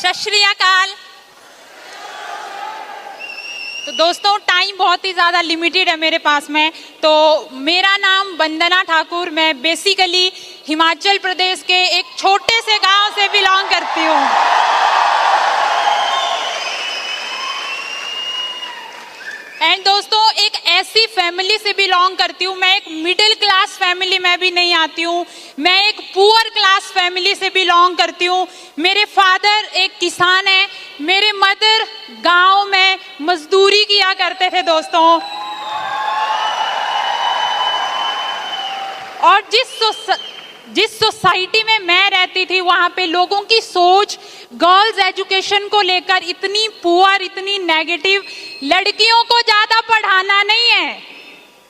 सत श्री अकाल। तो दोस्तों टाइम बहुत ही ज़्यादा लिमिटेड है मेरे पास में। तो मेरा नाम वंदना ठाकुर, मैं बेसिकली हिमाचल प्रदेश के एक छोटे से गांव से बिलोंग करती हूँ। एंड दोस्तों एक ऐसी फैमिली से बिलोंग करती हूँ, मैं एक मिडिल क्लास फैमिली में भी नहीं आती हूँ, मैं एक पुअर क्लास फैमिली से बिलोंग करती हूँ। मेरे फादर एक किसान हैं, मेरे मदर गांव में मजदूरी किया करते थे दोस्तों। और जिस सोसाइटी में मैं रहती थी वहां पे लोगों की सोच गर्ल्स एजुकेशन को लेकर इतनी पुअर, इतनी नेगेटिव, लड़कियों को ज्यादा पढ़ाना नहीं है,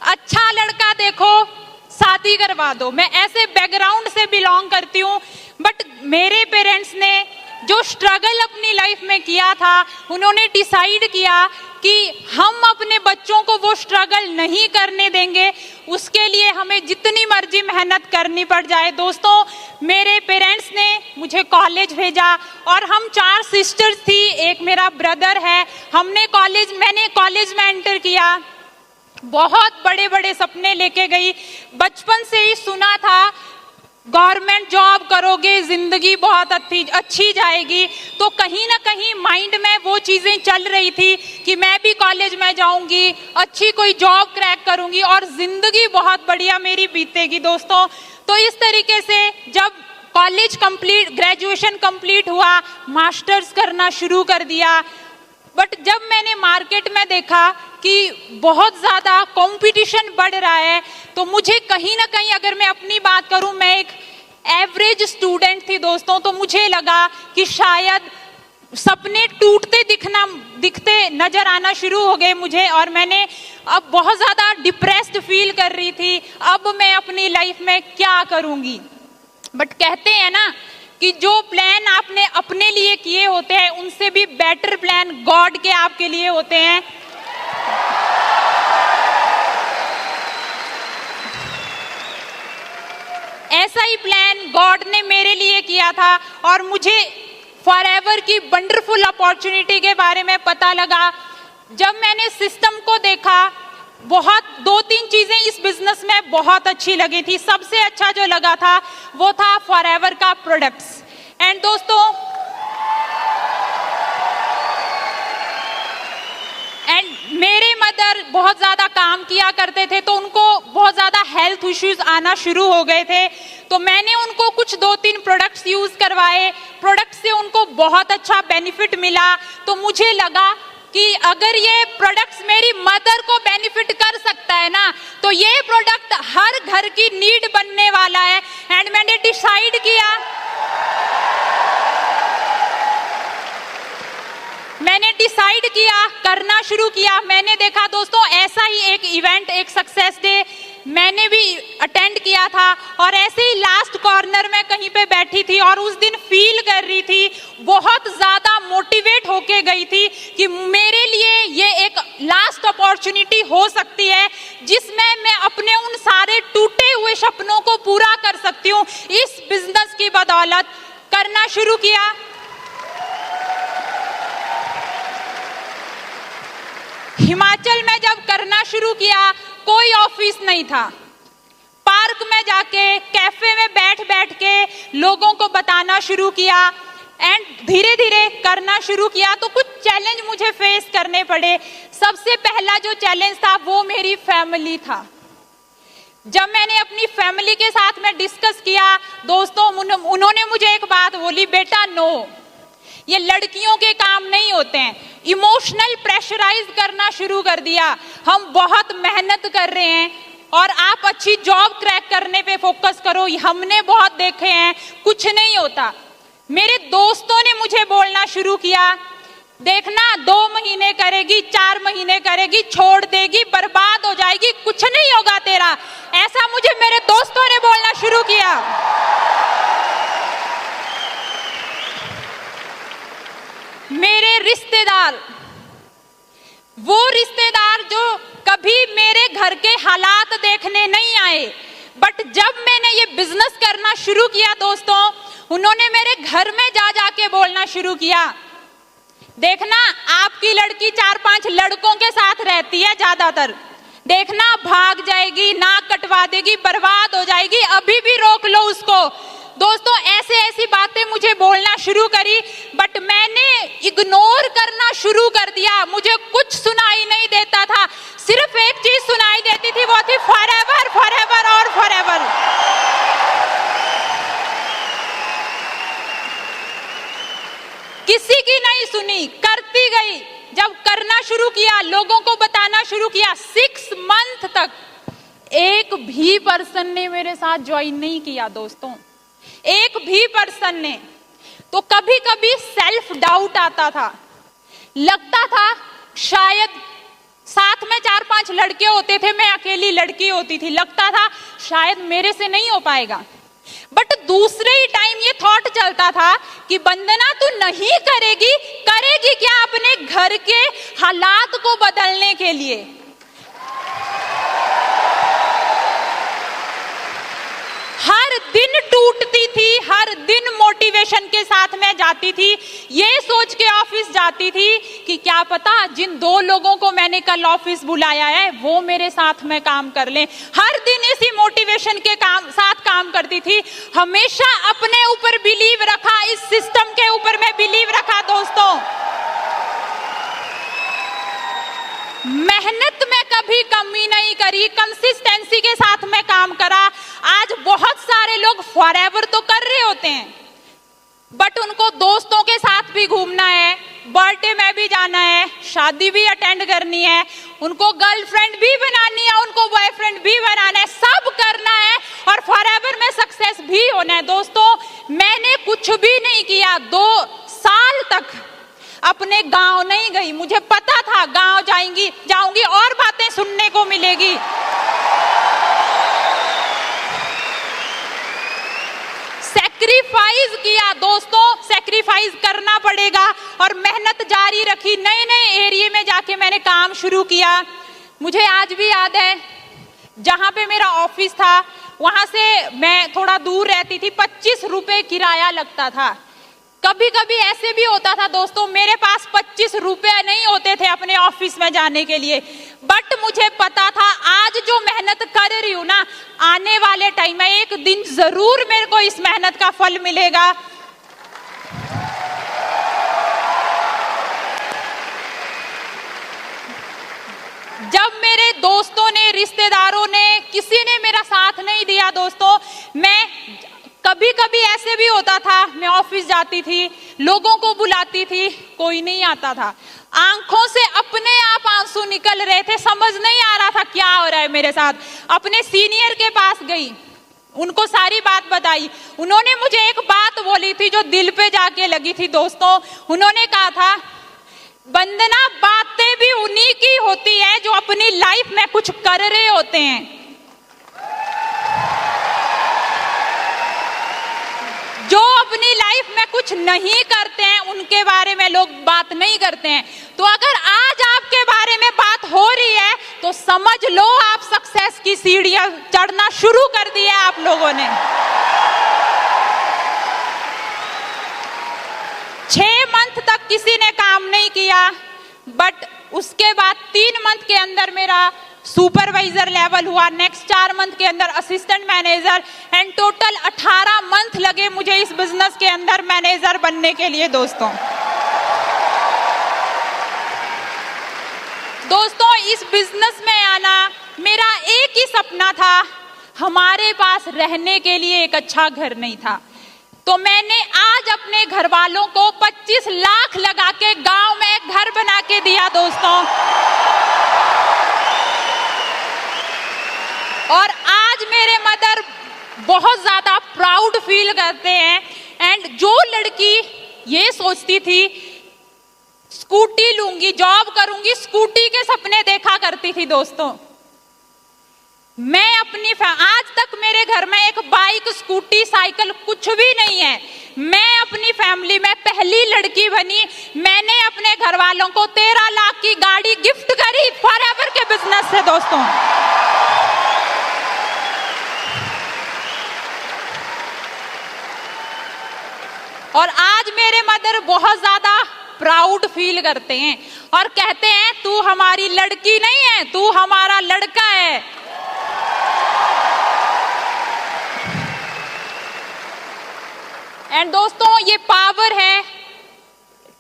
अच्छा लड़का देखो शादी करवा दो। मैं ऐसे बैकग्राउंड से बिलोंग करती हूँ। बट मेरे पेरेंट्स ने जो स्ट्रगल अपनी लाइफ में किया था, उन्होंने डिसाइड किया कि हम अपने बच्चों को वो स्ट्रगल नहीं करने देंगे, उसके लिए हमें जितनी मर्जी मेहनत करनी पड़ जाए। दोस्तों मेरे पेरेंट्स ने मुझे कॉलेज भेजा और हम 4 सिस्टर्स थी, एक मेरा ब्रदर है। मैंने कॉलेज में एंटर किया, बहुत बड़े बड़े सपने लेके गई। बचपन से ही सुना था गवर्नमेंट जॉब करोगे जिंदगी बहुत अच्छी जाएगी, तो कहीं ना कहीं माइंड में वो चीजें चल रही थी कि मैं भी कॉलेज में जाऊंगी, अच्छी कोई जॉब क्रैक करूंगी और जिंदगी बहुत बढ़िया मेरी बीतेगी दोस्तों। तो इस तरीके से जब ग्रेजुएशन कंप्लीट हुआ, मास्टर्स करना शुरू कर दिया। बट जब मैंने मार्केट में देखा कि बहुत ज़्यादा कंपटीशन बढ़ रहा है, तो मुझे कहीं ना कहीं, अगर मैं अपनी बात करूं, मैं एक एवरेज स्टूडेंट थी दोस्तों, तो मुझे लगा कि शायद सपने दिखते नजर आना शुरू हो गए मुझे, और मैंने अब बहुत ज़्यादा डिप्रेस्ड फील कर रही थी। अब मैं अपनी लाइफ में क्या करूंगी। बट कहते हैं ना कि जो प्लान आपने अपने लिए किए होते हैं उनसे भी बेटर प्लान गॉड के आपके लिए होते हैं। ऐसा ही प्लान गॉड ने मेरे लिए किया था और मुझे फॉरएवर की वंडरफुल अपॉर्चुनिटी के बारे में पता लगा। जब मैंने सिस्टम को देखा, 2-3 चीजें इस बिजनेस में बहुत अच्छी लगी थी। सबसे अच्छा जो लगा था वो था फॉरएवर का प्रोडक्ट्स। एंड दोस्तों मेरे मदर बहुत ज्यादा काम किया करते थे, तो उनको बहुत ज्यादा हेल्थ इश्यूज आना शुरू हो गए थे। तो मैंने उनको कुछ 2-3 प्रोडक्ट्स यूज करवाए, प्रोडक्ट से उनको बहुत अच्छा बेनिफिट मिला। तो मुझे लगा कि अगर ये प्रोडक्ट्स मेरी मदर को बेनिफिट कर सकता है ना, तो ये प्रोडक्ट हर घर की नीड बनने वाला है। एंड मैंने डिसाइड किया, करना शुरू किया। मैंने देखा दोस्तों ऐसा ही एक इवेंट, एक सक्सेस डे मैंने भी अटेंड किया था, और ऐसे ही लास्ट कॉर्नर में कहीं पे बैठी थी और उस दिन फील कर रही थी, बहुत ज्यादा मोटिवेट होके गई थी कि मेरे लिए ये एक लास्ट अपॉर्चुनिटी हो सकती है जिसमें मैं अपने उन सारे टूटे हुए सपनों को पूरा कर सकती हूँ। इस बिजनेस की बदौलत करना शुरू किया। हिमाचल में जब करना शुरू किया, कोई ऑफिस नहीं था। पार्क में जाके, कैफे में बैठ के लोगों को बताना शुरू किया एंड धीरे धीरे करना शुरू किया। तो कुछ चैलेंज मुझे फेस करने पड़े। सबसे पहला जो चैलेंज था वो मेरी फैमिली था। जब मैंने अपनी फैमिली के साथ में डिस्कस किया दोस्तों, उन्होंने मुझे एक बात बोली, बेटा नो, ये लड़कियों के काम नहीं होते हैं। इमोशनल प्रेशराइज करना शुरू कर दिया। हम बहुत मेहनत कर रहे हैं और आप अच्छी जॉब क्रैक करने पे फोकस करो, हमने बहुत देखे हैं, कुछ नहीं होता। मेरे दोस्तों ने मुझे बोलना शुरू किया, देखना 2 महीने करेगी, 4 महीने करेगी, छोड़ देगी, बर्बाद हो जाएगी, कुछ नहीं होगा तेरा। ऐसा मुझे मेरे दोस्तों ने बोलना शुरू किया। मेरे रिश्तेदार, वो रिश्तेदार जो कभी मेरे घर के हालात देखने नहीं आए, बट जब मैंने ये बिजनेस करना शुरू किया दोस्तों, उन्होंने मेरे घर में जा जाके बोलना शुरू किया, देखना आपकी लड़की 4-5 लड़कों के साथ रहती है ज्यादातर, देखना भाग जाएगी, नाक कटवा देगी, बर्बाद हो जाएगी, अभी भी रोक लो उसको। दोस्तों ऐसे ऐसी बातें मुझे बोलना शुरू करी, बट मैंने इग्नोर करना शुरू कर दिया। मुझे कुछ सुनाई नहीं देता था, सिर्फ एक चीज सुनाई देती थी, वो थी फॉरएवर फॉरएवर और फॉरएवर। किसी की नहीं सुनी, करती गई। जब करना शुरू किया, लोगों को बताना शुरू किया, 6 मंथ तक एक भी पर्सन ने मेरे साथ ज्वाइन नहीं किया दोस्तों, एक भी पर्सन ने। तो कभी कभी सेल्फ डाउट आता था, लगता था शायद साथ में 4-5 लड़के होते थे, मैं अकेली लड़की होती थी, लगता था शायद मेरे से नहीं हो पाएगा। बट दूसरे ही टाइम ये थॉट चलता था कि वंदना तू नहीं करेगी, करेगी क्या अपने घर के हालात को बदलने के लिए। हर दिन टूटती थी, हर दिन मोटिवेशन के साथ मैं जाती थी, ये सोच के ऑफिस जाती थी कि क्या पता जिन 2 लोगों को मैंने कल ऑफिस बुलाया है वो मेरे साथ में काम कर लें। हर दिन इसी मोटिवेशन के साथ काम करती थी। हमेशा अपने ऊपर बिलीव रखा, इस सिस्टम के ऊपर मैं बिलीव रखा दोस्तों। मेहनत में कभी कमी नहीं करी, कंसिस्टेंसी के साथ में काम करा। आज बहुत सारे लोग फॉरएवर तो कर रहे होते हैं, बट उनको दोस्तों के साथ भी घूमना है, बर्थडे में भी जाना है, शादी भी अटेंड करनी है, उनको गर्लफ्रेंड भी बनानी है, उनको बॉयफ्रेंड भी बनाना है, सब करना है और फॉरएवर में सक्सेस भी होना है। दोस्तों मैंने कुछ भी नहीं किया, 2 साल तक अपने गांव नहीं गई। मुझे पता था गांव जाऊंगी और बातें सुनने को मिलेगी। सैक्रिफाइस किया दोस्तों, सैक्रिफाइस करना पड़ेगा और मेहनत जारी रखी। नए नए एरिया में जाके मैंने काम शुरू किया। मुझे आज भी याद है जहां पे मेरा ऑफिस था वहां से मैं थोड़ा दूर रहती थी, 25 रुपए किराया लगता था। कभी कभी ऐसे भी होता था दोस्तों, मेरे पास 25 रुपए नहीं होते थे अपने ऑफिस में जाने के लिए, बट मुझे पता था आज जो मेहनत कर रही हूं ना, आने वाले टाइम में एक दिन जरूर मेरे को इस मेहनत का फल मिलेगा। जब मेरे दोस्तों ने, रिश्तेदारों ने, किसी ने मेरा साथ नहीं दिया दोस्तों, मैं कभी कभी ऐसे भी होता था, मैं ऑफिस जाती थी, लोगों को बुलाती थी, कोई नहीं आता था, आंखों से अपने आप आंसू निकल रहे थे, समझ नहीं आ रहा था क्या हो रहा है मेरे साथ। अपने सीनियर के पास गई, उनको सारी बात बताई। उन्होंने मुझे एक बात बोली थी जो दिल पे जाके लगी थी दोस्तों। उन्होंने कहा था, वंदना बातें भी उन्हीं की होती है जो अपनी लाइफ में कुछ कर रहे होते हैं। जो अपनी लाइफ में कुछ नहीं करते हैं उनके बारे में लोग बात नहीं करते हैं। तो अगर आज आपके बारे में बात हो रही है तो समझ लो आप सक्सेस की सीढ़ियां चढ़ना शुरू कर दी है आप लोगों ने। 6 मंथ तक किसी ने काम नहीं किया, बट उसके बाद 3 मंथ के अंदर मेरा सुपरवाइजर लेवल हुआ, नेक्स्ट 4 मंथ के अंदर assistant manager, and total 18 month लगे मुझे इस बिजनेस के अंदर मैनेजर बनने के लिए दोस्तों। दोस्तों इस बिजनेस में आना मेरा एक ही सपना था, हमारे पास रहने के लिए एक अच्छा घर नहीं था, तो मैंने आज अपने घर वालों को 25 लाख लगा के गांव में एक घर बना के दिया दोस्तों। और आज मेरे मदर बहुत ज्यादा प्राउड फील करते हैं। एंड जो लड़की ये सोचती थी स्कूटी लूंगी, जॉब करूंगी, स्कूटी के सपने देखा करती थी दोस्तों, मैं आज तक मेरे घर में एक बाइक, स्कूटी, साइकिल कुछ भी नहीं है। मैं अपनी फैमिली में पहली लड़की बनी, मैंने अपने घर वालों को 13 लाख की गाड़ी गिफ्ट करी फॉरएवर के बिजनेस से दोस्तों। और आज मेरे मदर बहुत ज्यादा प्राउड फील करते हैं और कहते हैं तू हमारी लड़की नहीं है, तू हमारा लड़का है। एंड दोस्तों, ये पावर है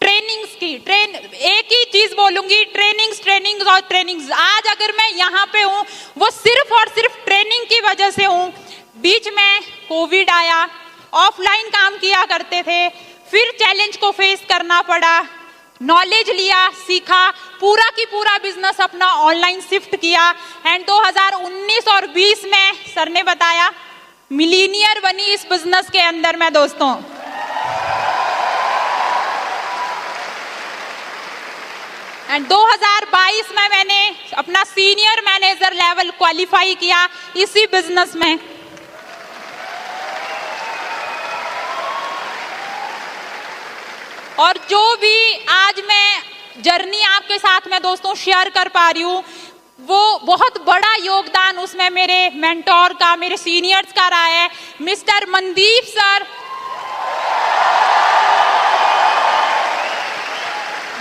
ट्रेनिंग्स की। एक ही चीज बोलूंगी, ट्रेनिंग्स और ट्रेनिंग्स। आज अगर मैं यहाँ पे हूँ वो सिर्फ और सिर्फ ट्रेनिंग की वजह से हूँ। बीच में कोविड आया, ऑफलाइन काम किया करते थे, फिर चैलेंज को फेस करना पड़ा, नॉलेज लिया, सीखा, पूरा की पूरा बिजनेस अपना ऑनलाइन शिफ्ट किया। एंड 2019 और 20 में सर ने बताया मिलीनियर बनी इस बिजनेस के अंदर मैं दोस्तों। एंड 2022 में मैंने अपना सीनियर मैनेजर लेवल क्वालिफाई किया इसी बिजनेस में। और जो भी आज मैं जर्नी आपके साथ में दोस्तों शेयर कर पा रही हूँ, वो बहुत बड़ा योगदान उसमें मेरे मेंटोर का, मेरे सीनियर्स का रहा है। मिस्टर मनदीप सर,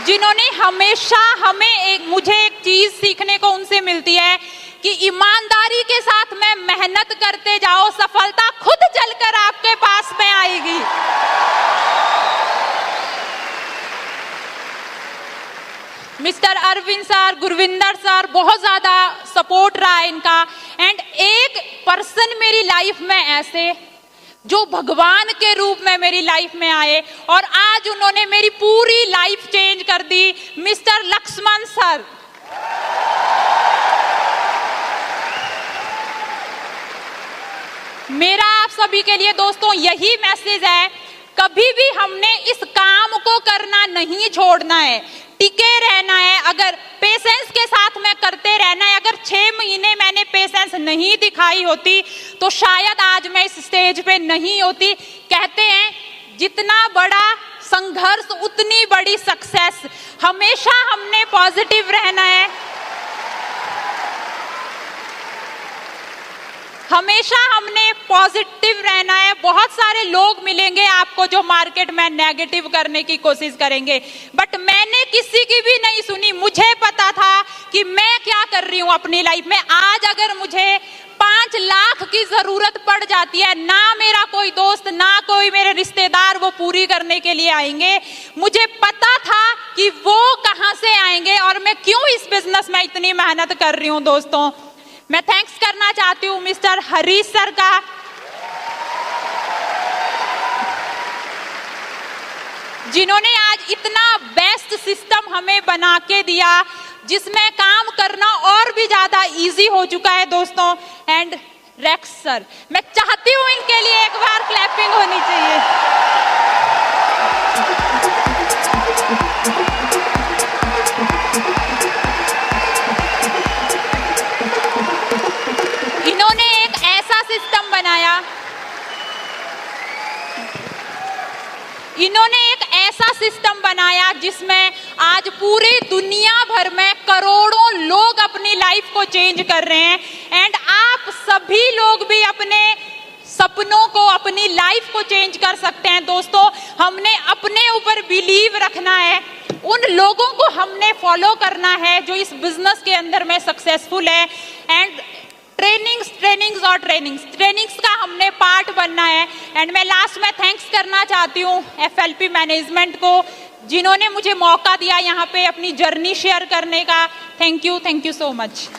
जिन्होंने हमेशा मुझे एक चीज सीखने को उनसे मिलती है कि ईमानदारी के साथ में मेहनत करते जाओ, सफलता खुद चलकर आपके पास में आएगी। Mister Arvind sir, Gurvinder sir, बहुत ज्यादा सपोर्ट रहा है इनका। एंड एक पर्सन मेरी लाइफ में ऐसे जो भगवान के रूप में मेरी लाइफ में आए और आज उन्होंने मेरी पूरी लाइफ चेंज कर दी, मिस्टर लक्ष्मण सर। मेरा आप सभी के लिए दोस्तों यही मैसेज है, कभी भी हमने इस काम को करना नहीं छोड़ना है, टिके रहना है। अगर पेशेंस के साथ में करते रहना है। अगर 6 महीने मैंने पेशेंस नहीं दिखाई होती तो शायद आज मैं इस स्टेज पे नहीं होती। कहते हैं जितना बड़ा संघर्ष उतनी बड़ी सक्सेस। हमेशा हमने पॉजिटिव रहना है, हमेशा हमने पॉजिटिव रहना है। बहुत सारे लोग मिलेंगे आपको जो मार्केट में नेगेटिव करने की कोशिश करेंगे, बट मैंने किसी की भी नहीं सुनी। मुझे पता था कि मैं क्या कर रही हूं अपनी लाइफ में। आज अगर मुझे 5 लाख की जरूरत पड़ जाती है, ना मेरा कोई दोस्त ना कोई मेरे रिश्तेदार वो पूरी करने के लिए आएंगे। मुझे पता था कि वो कहां से आएंगे और मैं क्यों इस बिजनेस में इतनी मेहनत कर रही हूं दोस्तों। मैं थैंक्स करना चाहती हूँ मिस्टर हरीश सर का, जिन्होंने आज इतना बेस्ट सिस्टम हमें बना के दिया जिसमें काम करना और भी ज्यादा इजी हो चुका है दोस्तों। एंड रेक्स सर, मैं चाहती हूँ इनके लिए एक बार क्लैपिंग होनी चाहिए। इन्होंने एक ऐसा सिस्टम बनाया, जिसमें आज पूरी दुनिया भर में करोड़ों लोग अपनी लाइफ को चेंज कर रहे हैं। एंड आप सभी लोग भी अपने सपनों को, अपनी लाइफ को चेंज कर सकते हैं दोस्तों। हमने अपने ऊपर बिलीव रखना है, उन लोगों को हमने फॉलो करना है जो इस बिजनेस के अंदर में सक्सेसफुल है। एंड ट्रेनिंग्स का हमने पार्ट बनना है। एंड मैं लास्ट में थैंक्स करना चाहती हूँ FLP मैनेजमेंट को, जिन्होंने मुझे मौका दिया यहाँ पे अपनी जर्नी शेयर करने का। Thank you so much.